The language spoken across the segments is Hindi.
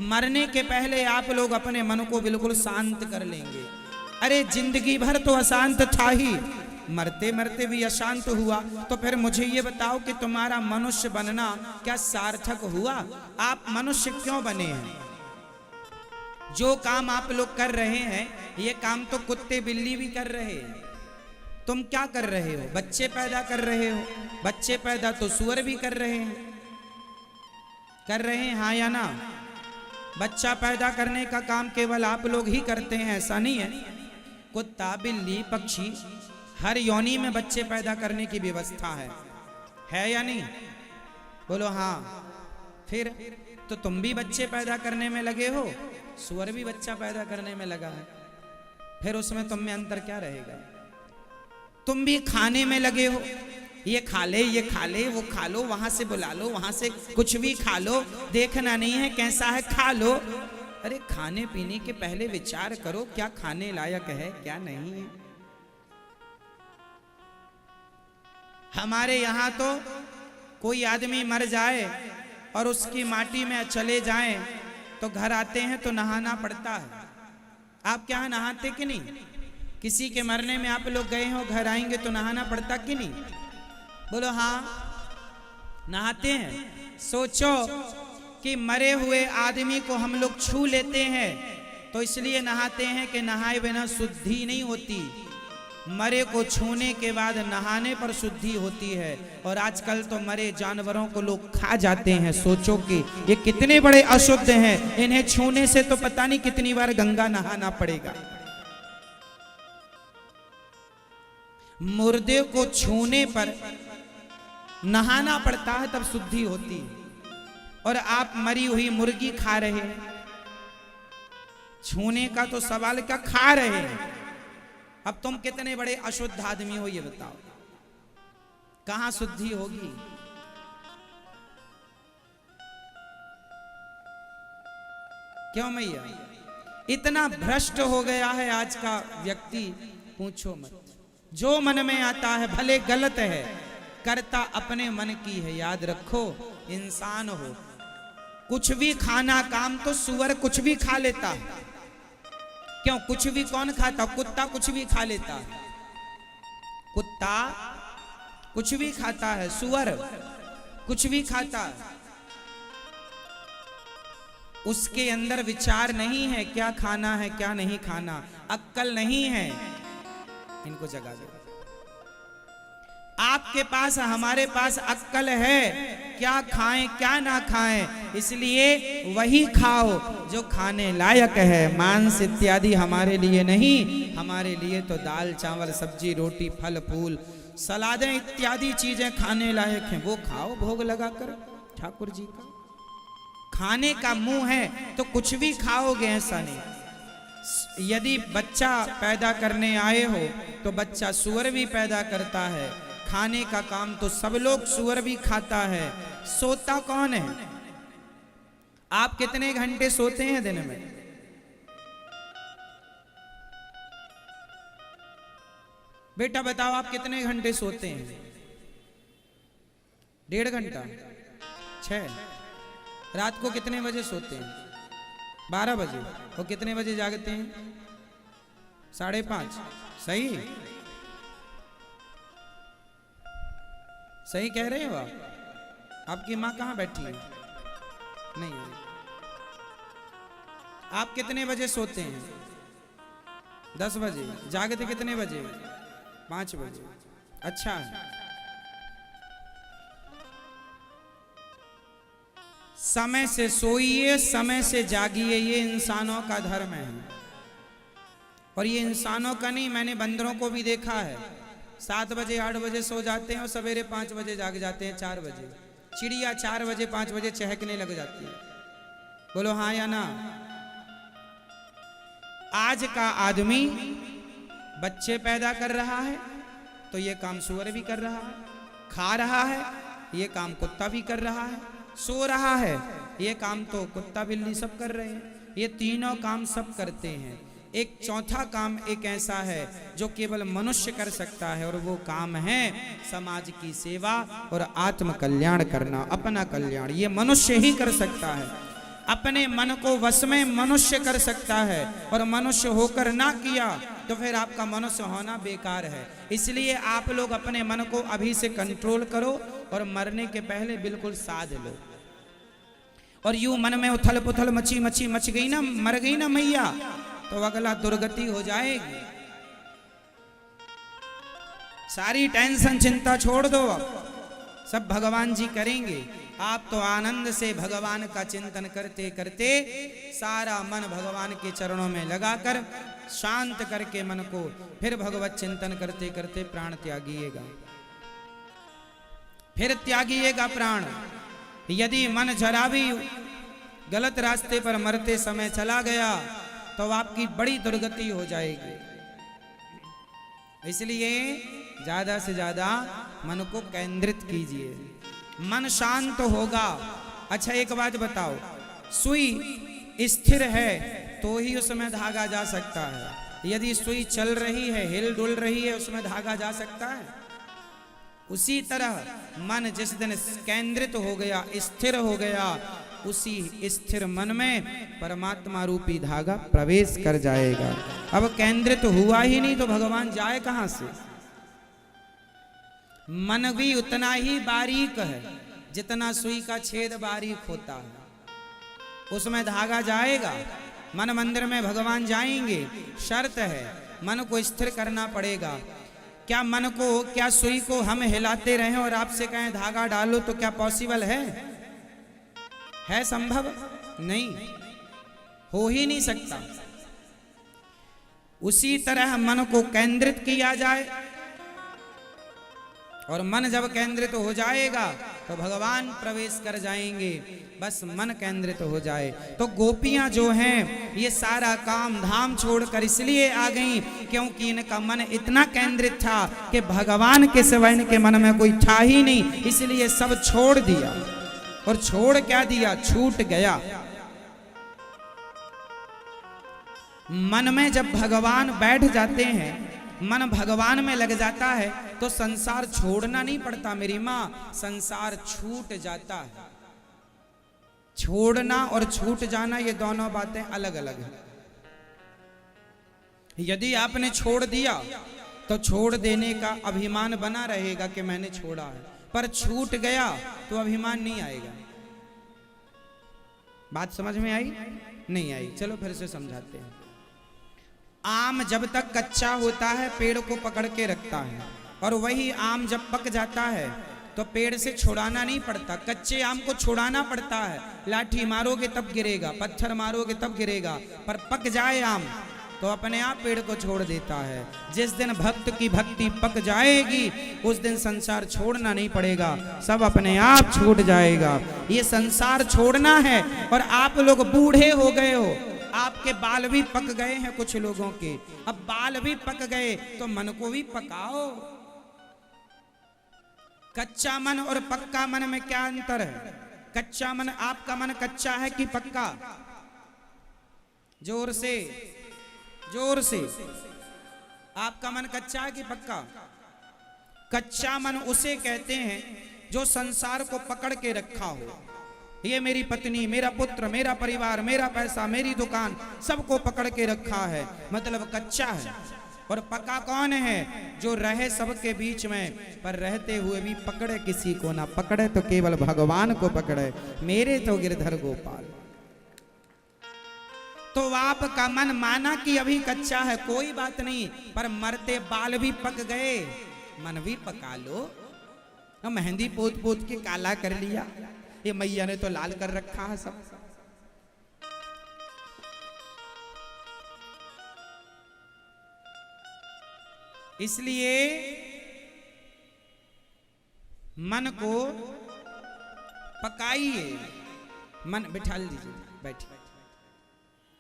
मरने के पहले आप लोग अपने मन को बिल्कुल शांत कर लेंगे। अरे जिंदगी भर तो अशांत था ही, मरते मरते भी अशांत हुआ, तो फिर मुझे ये बताओ कि तुम्हारा मनुष्य बनना क्या सार्थक हुआ? आप मनुष्य क्यों बने हैं? जो काम आप लोग कर रहे हैं ये काम तो कुत्ते बिल्ली भी कर रहे हैं। तुम क्या कर रहे हो? बच्चे पैदा कर रहे हो। बच्चे पैदा तो सूअर भी कर रहे हैं, हाँ या ना? बच्चा पैदा करने का काम केवल आप लोग ही करते हैं, ऐसा नहीं है। कुत्ता बिल्ली पक्षी हर योनि में बच्चे पैदा करने की व्यवस्था है या नहीं? बोलो हाँ। फिर तो तुम भी बच्चे पैदा करने में लगे हो, सूअर भी बच्चा पैदा करने में लगा है, फिर उसमें तुम में अंतर क्या रहेगा? तुम भी खाने में लगे हो, ये खा ले वो खा लो, वहां से बुला लो, वहां से कुछ भी खा लो, देखना नहीं है कैसा है, खा लो। अरे खाने पीने के पहले विचार करो क्या खाने लायक है क्या नहीं है। हमारे यहाँ तो कोई आदमी मर जाए और उसकी माटी में चले जाएं तो घर आते हैं तो नहाना पड़ता है। आप क्या नहाते कि नहीं? किसी के मरने में आप लोग गए हो, घर आएंगे तो नहाना पड़ता कि नहीं? बोलो हाँ, नहाते हैं। सोचो कि मरे हुए आदमी को हम लोग छू लेते हैं तो इसलिए नहाते हैं कि नहाए बिना शुद्धि नहीं होती, मरे को छूने के बाद नहाने पर शुद्धि होती है। और आजकल तो मरे जानवरों को लोग खा जाते हैं। सोचो कि ये कितने बड़े अशुद्ध हैं, इन्हें छूने से तो पता नहीं कितनी बार गंगा नहाना पड़ेगा। मुर्दे को छूने पर नहाना पड़ता है तब शुद्धि होती है, और आप मरी हुई मुर्गी खा रहे हैं। छूने का तो सवाल क्या, खा रहे हैं। अब तुम कितने बड़े अशुद्ध आदमी हो ये बताओ, कहां शुद्धि होगी? क्यों मैया? इतना भ्रष्ट हो गया है आज का व्यक्ति, पूछो मत। जो मन में आता है भले गलत है, करता अपने मन की है। याद रखो, इंसान हो, कुछ भी खाना काम तो सूअर कुछ भी खा लेता है। क्यों? कुछ भी कौन खाता? कुत्ता कुछ भी खा लेता है, कुत्ता कुछ भी खाता है, सूअर कुछ भी खाता है। उसके अंदर विचार नहीं है क्या खाना है क्या नहीं खाना, अक्ल नहीं है। इनको जगा दो। आपके पास हमारे पास अक्ल है, क्या खाएं क्या ना खाएं, इसलिए वही खाओ जो खाने लायक है। मांस इत्यादि हमारे लिए नहीं, हमारे लिए तो दाल चावल सब्जी रोटी फल फूल सलादें इत्यादि चीजें खाने लायक हैं, वो खाओ भोग लगाकर ठाकुर जी का। खाने का मुंह है तो कुछ भी खाओगे, ऐसा नहीं। यदि बच्चा पैदा करने आए हो तो बच्चा सूअर भी पैदा करता है। खाने का काम तो सब लोग, सूअर भी खाता है। सोता कौन है? आप कितने घंटे सोते हैं दिन में? बेटा बताओ, आप कितने घंटे सोते हैं? 1.5 घंटा, 6। रात को कितने बजे सोते हैं? 12 बजे। और कितने बजे जागते हैं? 5:30। सही सही कह रहे हो आप? आपकी माँ कहाँ बैठी है? नहीं है। आप कितने बजे सोते हैं? 10 बजे। जागते कितने बजे? 5 बजे। अच्छा है। समय से सोइए, समय से जागिए, ये इंसानों का धर्म है। और ये इंसानों का नहीं, मैंने बंदरों को भी देखा है। 7 बजे 8 बजे सो जाते हैं और सवेरे 5 बजे जाग जाते हैं, 4 बजे। चिड़िया 4 बजे 5 बजे चहकने लग जाती है। बोलो हाँ या ना? आज का आदमी बच्चे पैदा कर रहा है तो ये काम सूअर भी कर रहा है, खा रहा है ये काम कुत्ता भी कर रहा है, सो रहा है ये काम तो कुत्ता बिल्ली सब कर रहे हैं। ये तीनों काम सब करते हैं। एक चौथा काम एक ऐसा है जो केवल मनुष्य कर सकता है, और वो काम है समाज की सेवा और आत्म कल्याण करना, अपना कल्याण। ये मनुष्य ही कर सकता है। अपने मन को वश में मनुष्य कर सकता है, और मनुष्य होकर ना किया तो फिर आपका मनुष्य होना बेकार है। इसलिए आप लोग अपने मन को अभी से कंट्रोल करो और मरने के पहले बिल्कुल साध लो। और यूं मन में उथल पुथल मच गई ना, मर गई ना मैया, तो अगला दुर्गति हो जाएगी। सारी टेंशन चिंता छोड़ दो, अब सब भगवान जी करेंगे। आप तो आनंद से भगवान का चिंतन करते करते सारा मन भगवान के चरणों में लगाकर शांत करके मन को फिर भगवत चिंतन करते करते प्राण त्यागिएगा, फिर त्यागिएगा प्राण। यदि मन जरा भी गलत रास्ते पर मरते समय चला गया तो आपकी बड़ी दुर्गति हो जाएगी। इसलिए ज्यादा से ज्यादा मन को केंद्रित कीजिए, मन शांत होगा। अच्छा एक बात बताओ, सुई स्थिर है तो ही उसमें धागा जा सकता है। यदि सुई चल रही है, हिल डुल रही है, उसमें धागा जा सकता है? उसी तरह मन जिस दिन केंद्रित हो गया, स्थिर हो गया, उसी स्थिर मन में परमात्मा रूपी धागा प्रवेश कर जाएगा। अब केंद्रित हुआ ही नहीं तो भगवान जाए कहां से? मन भी उतना ही बारीक है जितना सुई का छेद बारीक होता है, उसमें धागा जाएगा। मन मंदिर में भगवान जाएंगे, शर्त है मन को स्थिर करना पड़ेगा। क्या मन को, क्या सुई को हम हिलाते रहें और आपसे कहें धागा डालो, तो क्या पॉसिबल है? संभव नहीं, हो ही नहीं सकता। उसी तरह मन को केंद्रित किया जाए, और मन जब केंद्रित हो जाएगा तो भगवान प्रवेश कर जाएंगे। बस मन केंद्रित हो जाए। तो गोपियां जो हैं ये सारा काम धाम छोड़कर इसलिए आ गईं क्योंकि इनका मन इतना केंद्रित था कि भगवान के सिवाय इनके मन में कोई था ही नहीं। इसलिए सब छोड़ दिया, और छोड़ क्या दिया? छूट गया। मन में जब भगवान बैठ जाते हैं, मन भगवान में लग जाता है तो संसार छोड़ना नहीं पड़ता मेरी माँ, संसार छूट जाता है। छोड़ना और छूट जाना ये दोनों बातें अलग अलग हैं। यदि आपने छोड़ दिया तो छोड़ देने का अभिमान बना रहेगा कि मैंने छोड़ा है, पर छूट गया तो अभिमान नहीं आएगा। बात समझ में आई? नहीं आई? चलो फिर से समझाते हैं। आम जब तक कच्चा होता है पेड़ को पकड़ के रखता है, और वही आम जब पक जाता है तो पेड़ से छुड़ाना नहीं पड़ता। कच्चे आम को छुड़ाना पड़ता है, लाठी मारोगे तब गिरेगा, पत्थर मारोगे तब गिरेगा, पर पक जाए आम तो अपने आप पेड़ को छोड़ देता है। जिस दिन भक्त की भक्ति पक जाएगी उस दिन संसार छोड़ना नहीं पड़ेगा, सब अपने आप छूट जाएगा। ये संसार छोड़ना है। और आप लोग बूढ़े हो गए हो, आपके बाल भी पक गए हैं कुछ लोगों के, अब बाल भी पक गए तो मन को भी पकाओ। कच्चा मन और पक्का मन में क्या अंतर है? कच्चा मन, आपका मन कच्चा है कि पक्का? जोर से, जोर से। आपका मन कच्चा है कि पक्का? कच्चा मन उसे कहते हैं जो संसार को पकड़ के रखा हो। ये मेरी पत्नी, मेरा पुत्र, मेरा परिवार, मेरा पैसा, मेरी दुकान, सबको पकड़ के रखा है, मतलब कच्चा है। और पक्का कौन है? जो रहे सबके बीच में पर रहते हुए भी पकड़े किसी को ना, पकड़े तो केवल भगवान को पकड़े, मेरे तो गिरधर गोपाल। तो आपका मन माना कि अभी कच्चा है, कोई बात नहीं, पर मरते बाल भी पक गए, मन भी पका लो। मेहंदी पोत पोत के काला कर लिया, ये मैया ने तो लाल कर रखा है सब। इसलिए मन को पकाइए। मन बिठा लीजिए, बैठिए,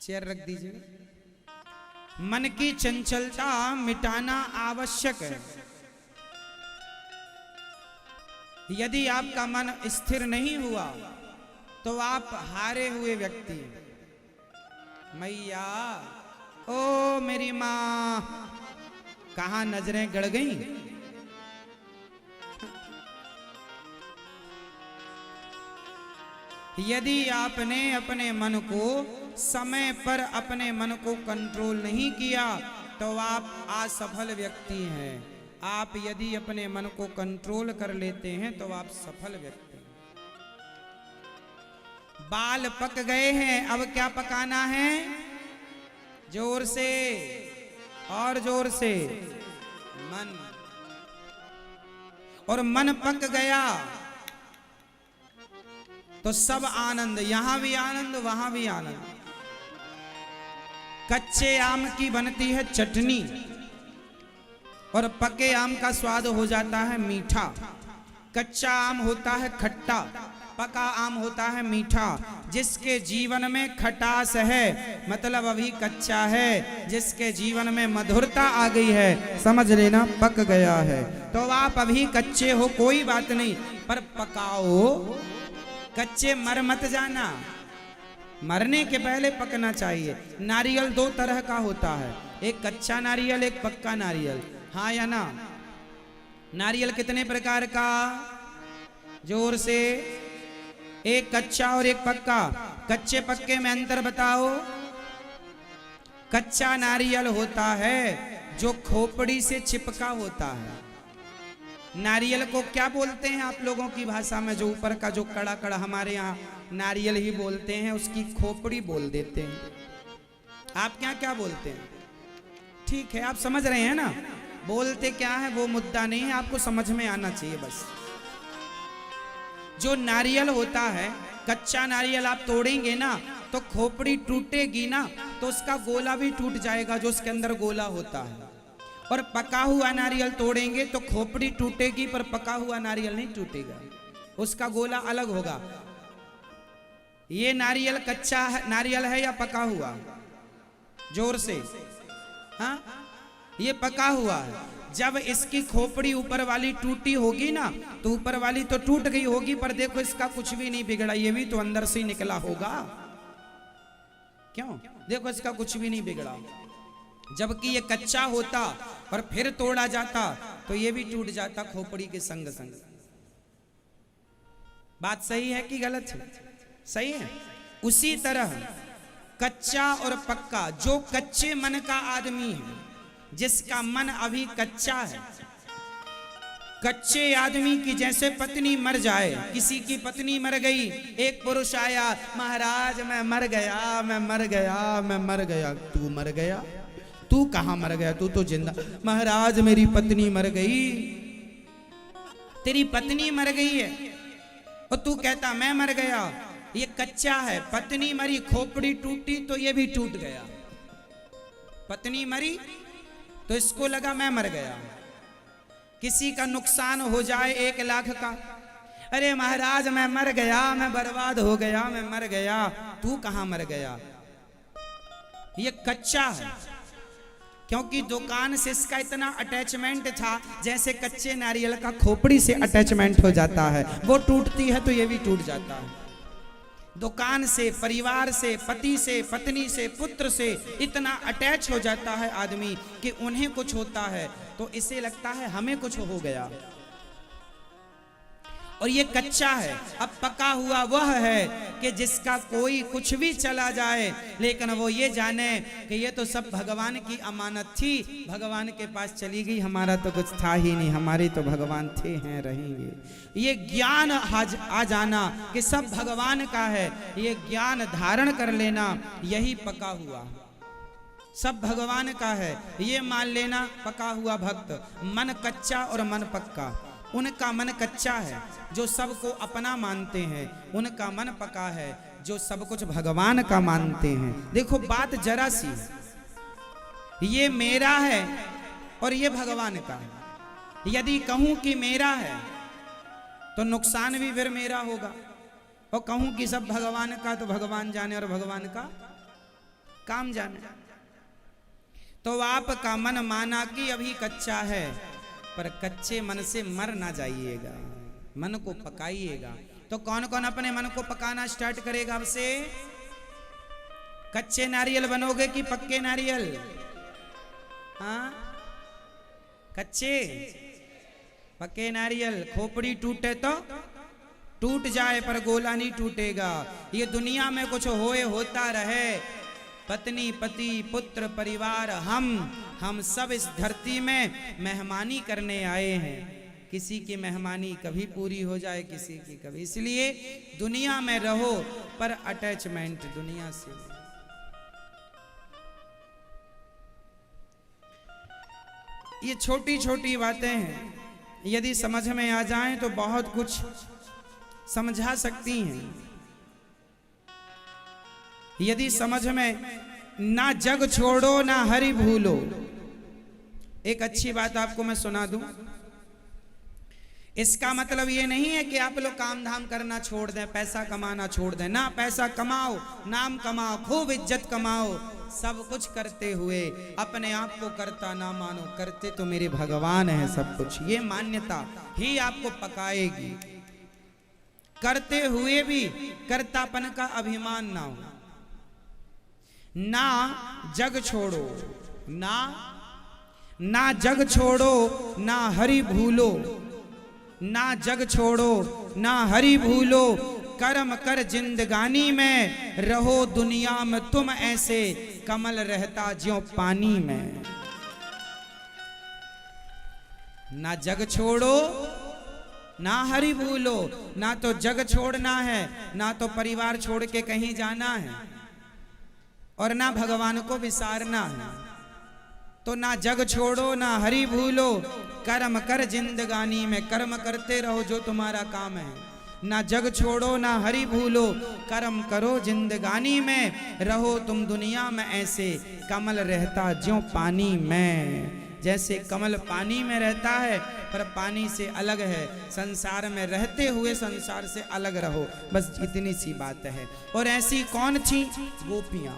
चेयर रख दीजिए। मन की चंचलता मिटाना आवश्यक है। यदि आपका मन स्थिर नहीं हुआ तो आप हारे हुए व्यक्ति। मैया, ओ मेरी मां, कहां नजरें गड़ गईं? यदि आपने अपने मन को समय पर अपने मन को कंट्रोल नहीं किया तो आप असफल व्यक्ति हैं। आप यदि अपने मन को कंट्रोल कर लेते हैं तो आप सफल व्यक्ति हैं। बाल पक गए हैं, अब क्या पकाना है? जोर से और जोर से मन। और मन पक गया तो सब आनंद, यहां भी आनंद वहां भी आनंद। कच्चे आम की बनती है चटनी और पके आम का स्वाद हो जाता है मीठा। कच्चा आम होता है खट्टा, पका आम होता है मीठा। जिसके जीवन में खटास है मतलब अभी कच्चा है, जिसके जीवन में मधुरता आ गई है समझ लेना पक गया है। तो आप अभी कच्चे हो कोई बात नहीं, पर पकाओ। कच्चे मर मत जाना, मरने के पहले पकना चाहिए। नारियल दो तरह का होता है, एक कच्चा नारियल एक पक्का नारियल, हाँ या ना? नारियल कितने प्रकार का? जोर से। एक कच्चा और एक पक्का। कच्चे पक्के में अंतर बताओ। कच्चा नारियल होता है जो खोपड़ी से चिपका होता है। नारियल को क्या बोलते हैं आप लोगों की भाषा में? जो ऊपर का जो कड़ा कड़ा, हमारे यहाँ नारियल ही बोलते हैं, उसकी खोपड़ी बोल देते हैं। आप क्या क्या बोलते हैं? ठीक है, आप समझ रहे हैं ना? बोलते क्या है वो मुद्दा नहीं है, आपको समझ में आना चाहिए बस। जो नारियल होता है, कच्चा नारियल आप तोड़ेंगे ना तो खोपड़ी टूटेगी ना तो उसका गोला भी टूट जाएगा, जो उसके अंदर गोला होता है। और पका हुआ नारियल तोड़ेंगे तो खोपड़ी टूटेगी पर पका हुआ नारियल नहीं टूटेगा, उसका गोला अलग होगा। ये नारियल कच्चा नारियल है या पका हुआ? जोर से। हाँ, ये पका हुआ है। जब इसकी खोपड़ी ऊपर वाली टूटी होगी ना तो ऊपर वाली तो टूट गई होगी, पर देखो इसका कुछ भी नहीं बिगड़ा, ये भी तो अंदर से निकला होगा। क्यों? देखो इसका कुछ भी नहीं बिगड़ा। जबकि ये कच्चा होता और फिर तोड़ा जाता तो ये भी टूट जाता खोपड़ी के संग संग। बात सही है कि गलत है? सही है। उसी तरह कच्चा और पक्का, जो कच्चे मन का आदमी है, जिसका मन अभी कच्चा है, कच्चे आदमी की जैसे पत्नी मर जाए, किसी की पत्नी मर गई, एक पुरुष आया, महाराज मैं मर गया, मैं मर गया, मैं मर गया। तू मर गया? तू कहां मर गया? तू तो जिंदा। महाराज मेरी पत्नी मर गई। तेरी पत्नी मर गई है और तू कहता मैं मर गया। ये कच्चा है। पत्नी मरी, खोपड़ी टूटी तो ये भी टूट गया। पत्नी मरी तो इसको लगा मैं मर गया। किसी का नुकसान हो जाए 1 लाख का, अरे महाराज मैं मर गया, मैं बर्बाद हो गया, मैं मर गया। तू कहां मर गया? ये कच्चा है, क्योंकि दुकान से इसका इतना अटैचमेंट था जैसे कच्चे नारियल का खोपड़ी से अटैचमेंट हो जाता है। वो टूटती है तो ये भी टूट जाता है। दुकान से, परिवार से, पति से, पत्नी से, पुत्र से इतना अटैच हो जाता है आदमी कि उन्हें कुछ होता है तो इसे लगता है हमें कुछ हो गया। और ये कच्चा है। अब पका हुआ वह है कि जिसका कोई कुछ भी चला जाए लेकिन वो ये जाने कि ये तो सब भगवान की अमानत थी, भगवान के पास चली गई, हमारा तो कुछ था ही नहीं, हमारे तो भगवान थे, हैं, रहेंगे। ये ज्ञान आ जाना कि सब भगवान का है, ये ज्ञान धारण कर लेना, यही पका हुआ। सब भगवान का है ये मान लेना पका हुआ भक्त। मन कच्चा और मन पक्का। उनका मन कच्चा है जो सबको अपना मानते हैं, उनका मन पका है जो सब कुछ भगवान का मानते हैं। देखो बात जरा सी, ये मेरा है और ये भगवान का है। यदि कहूं कि मेरा है तो नुकसान भी फिर मेरा होगा, और कहूं कि सब भगवान का तो भगवान जाने और भगवान का काम जाने। तो आपका मन माना कि अभी कच्चा है, पर कच्चे मन से मर ना जाइएगा, मन को पकाइएगा। तो कौन कौन अपने मन को पकाना स्टार्ट करेगा अब से? कच्चे नारियल बनोगे कि पक्के नारियल? हाँ, कच्चे पक्के नारियल। खोपड़ी टूटे तो टूट जाए पर गोला नहीं टूटेगा। ये दुनिया में कुछ होए होता रहे, पत्नी पति पुत्र परिवार हम सब इस धरती में मेहमानी करने आए हैं। किसी की मेहमानी कभी पूरी हो जाए, किसी की कभी। इसलिए दुनिया में रहो पर अटैचमेंट दुनिया से। ये छोटी छोटी बातें हैं, यदि समझ में आ जाएं तो बहुत कुछ समझा सकती हैं। यदि समझ में ना जग छोड़ो ना हरि भूलो। एक अच्छी बात आपको मैं सुना दूं। इसका मतलब ये नहीं है कि आप लोग काम धाम करना छोड़ दें, पैसा कमाना छोड़ दें। ना, पैसा कमाओ, नाम कमाओ, खूब इज्जत कमाओ, सब कुछ करते हुए अपने आप को करता ना मानो। करते तो मेरे भगवान है सब कुछ। ये मान्यता ही आपको पकाएगी। करते हुए भी कर्तापन का अभिमान ना हो। ना जग छोड़ो, ना जग छोड़ो ना हरि भूलो। ना जग छोड़ो ना हरि भूलो, कर्म कर जिंदगानी में, रहो दुनिया में तुम ऐसे, कमल रहता ज्यों पानी में। ना जग छोड़ो ना हरि भूलो। ना तो जग छोड़ना है, ना तो परिवार छोड़ के कहीं जाना है, और ना भगवान को विसारना है। तो ना जग छोड़ो ना हरि भूलो, कर्म कर जिंदगानी में, कर्म करते रहो जो तुम्हारा काम है। ना जग छोड़ो ना हरि भूलो, कर्म करो जिंदगानी में, रहो तुम दुनिया में ऐसे, कमल रहता ज्यों पानी में। जैसे कमल पानी में रहता है पर पानी से अलग है, संसार में रहते हुए संसार से अलग रहो। बस इतनी सी बात है। और ऐसी कौन थी? गोपियां।